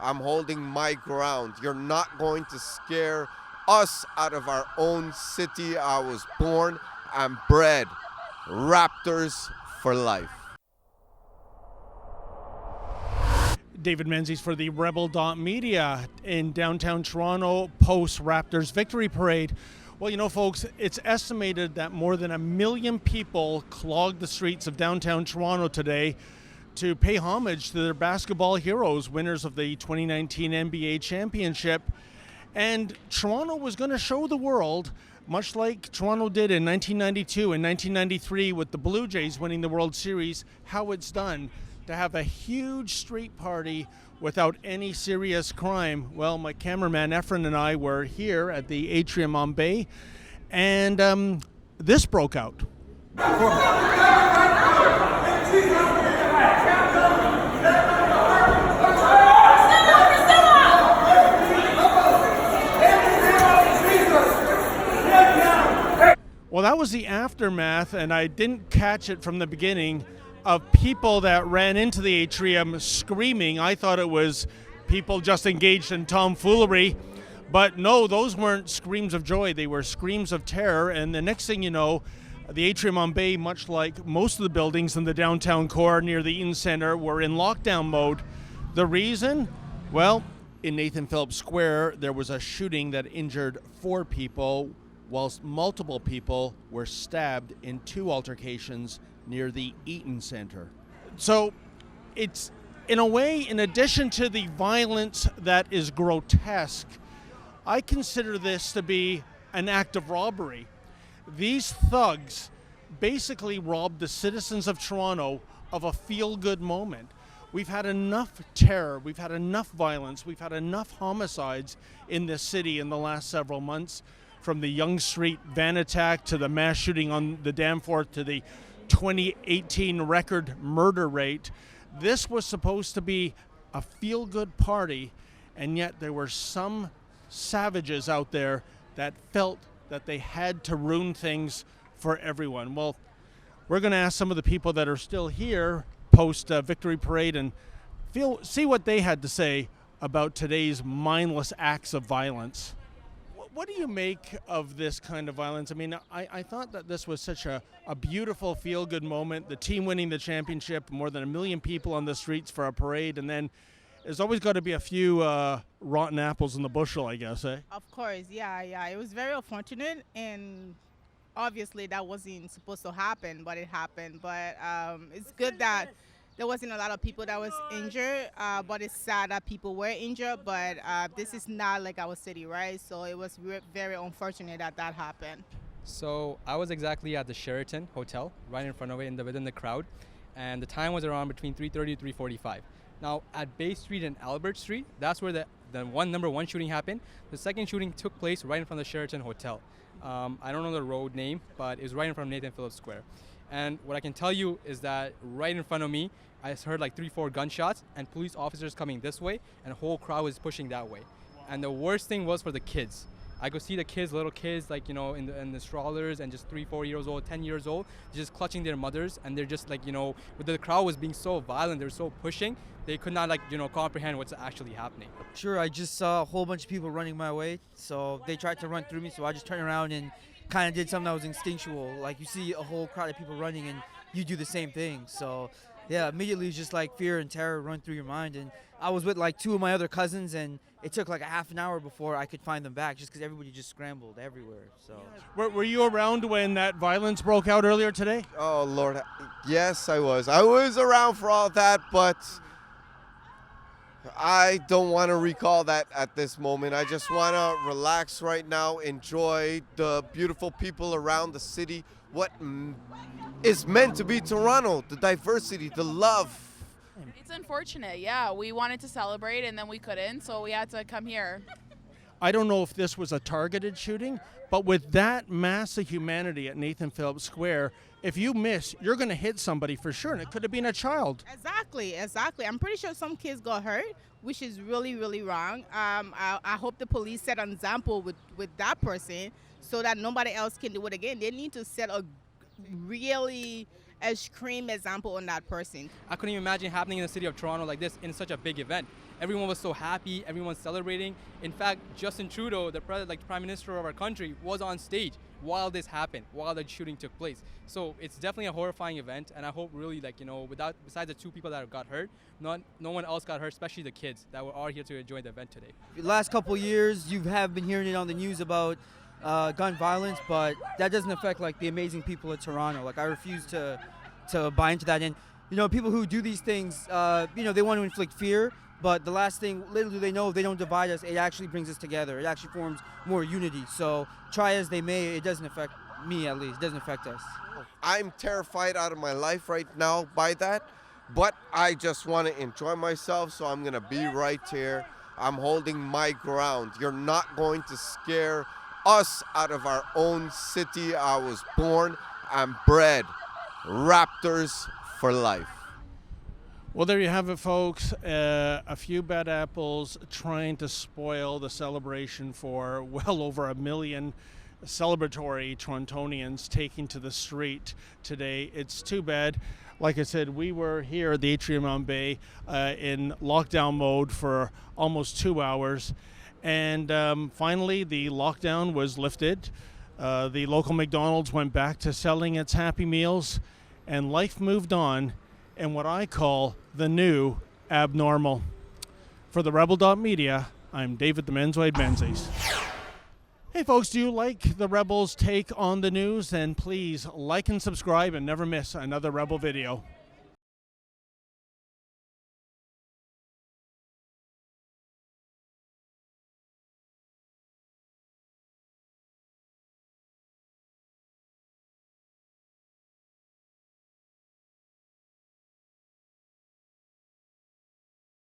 I'm holding my ground. You're not going to scare us out of our own city. I was born and bred. Raptors for life. David Menzies for the Rebel.media in downtown Toronto post Raptors victory parade. Well, you know, folks, it's estimated that more than 1 million people clogged the streets of downtown Toronto today to pay homage to their basketball heroes, winners of the 2019 NBA championship. And Toronto was going to show the world, much like Toronto did in 1992 and 1993 with the Blue Jays winning the World Series, how it's done to have a huge street party without any serious crime. Well, my cameraman Efren and I were here at the Atrium on Bay, and this broke out. Well, that was the aftermath, and I didn't catch it from the beginning, of people that ran into the atrium screaming. I thought it was people just engaged in tomfoolery, but no, those weren't screams of joy. They were screams of terror, and the next thing you know, the Atrium on Bay, much like most of the buildings in the downtown core near the Eaton Centre, were in lockdown mode. The reason? Well, in Nathan Phillips Square, there was a shooting that injured 4 people, whilst multiple people were stabbed in 2 altercations near the Eaton Centre. So it's, in a way, in addition to the violence that is grotesque, I consider this to be an act of robbery. These thugs basically robbed the citizens of Toronto of a feel-good moment. We've had enough terror, we've had enough violence, we've had enough homicides in this city in the last several months, from the Yonge Street van attack to the mass shooting on the Danforth to the 2018 record murder rate. This was supposed to be a feel-good party, and yet there were some savages out there that felt that they had to ruin things for everyone. Well, we're going to ask some of the people that are still here post victory parade and see what they had to say about today's mindless acts of violence. What do you make of this kind of violence? I mean, I thought that this was such a beautiful feel-good moment, the team winning the championship, more than 1 million people on the streets for a parade, and then there's always got to be a few rotten apples in the bushel, I guess, eh? Of course, yeah. It was very unfortunate, and obviously that wasn't supposed to happen, but it happened. But it's good that there wasn't a lot of people that was injured, but it's sad that people were injured. But this is not like our city, right? So it was very unfortunate that that happened. So I was exactly at the Sheraton Hotel, right in front of it, within the crowd, and the time was around between 3:30 to 3:45. Now at Bay Street and Albert Street, that's where the number one shooting happened. The second shooting took place right in front of the Sheraton Hotel. I don't know the road name, but it was right in front of Nathan Phillips Square. And what I can tell you is that right in front of me, I heard like 3-4 gunshots and police officers coming this way, and the whole crowd was pushing that way. And the worst thing was for the kids. I could see the kids, little kids, like, you know, in the strollers, and just 3-4 years old, 10 years old, just clutching their mothers, and they're just like, you know, with the crowd was being so violent, they were so pushing, they could not, like, you know, comprehend what's actually happening. Sure, I just saw a whole bunch of people running my way, so they tried to run through me, so I just turned around and kind of did something that was instinctual. Like, you see a whole crowd of people running and you do the same thing. So yeah, immediately just like fear and terror run through your mind. And I was with like 2 of my other cousins, and it took like a half an hour before I could find them back, just because everybody just scrambled everywhere. So Were you around when that violence broke out earlier today? Oh, Lord. Yes, I was. I was around for all that, but I don't want to recall that at this moment. I just want to relax right now, enjoy the beautiful people around the city, what is meant to be Toronto, the diversity, the love. It's unfortunate, yeah. We wanted to celebrate and then we couldn't, so we had to come here. I don't know if this was a targeted shooting, but with that mass of humanity at Nathan Phillips Square, if you miss, you're going to hit somebody for sure, and it could have been a child. Exactly. I'm pretty sure some kids got hurt, which is really, really wrong. I hope the police set an example with that person so that nobody else can do it again. They need to set a really extreme example on that person. I couldn't even imagine happening in the city of Toronto like this in such a big event. everyone was so happy, everyone's celebrating. In fact, Justin Trudeau, the prime minister of our country, was on stage while this happened, while the shooting took place. So it's definitely a horrifying event, and I hope really, like, you know, besides the 2 people that got hurt, no one else got hurt, especially the kids that were all here to enjoy the event today. The last couple years, you have been hearing it on the news about gun violence, but that doesn't affect like the amazing people of Toronto. Like, I refuse to buy into that. And you know, people who do these things, you know, they want to inflict fear, but the last thing, little do they know, if they don't divide us, it actually brings us together. It actually forms more unity. So try as they may, it doesn't affect me, at least. It doesn't affect us. I'm terrified out of my life right now by that, but I just want to enjoy myself, so I'm going to be right here. I'm holding my ground. You're not going to scare us out of our own city. I was born and bred. Raptors for life. Well, there you have it, folks. A few bad apples trying to spoil the celebration for well over 1 million celebratory Torontonians taking to the street today. It's too bad. Like I said, we were here at the Atrium on Bay in lockdown mode for almost 2 hours. And finally, the lockdown was lifted. The local McDonald's went back to selling its Happy Meals, and life moved on in what I call the new abnormal. For the Rebel.media, I'm David the Menzoid Menzies. Hey folks, do you like the Rebels' take on the news? Then please like and subscribe and never miss another Rebel video.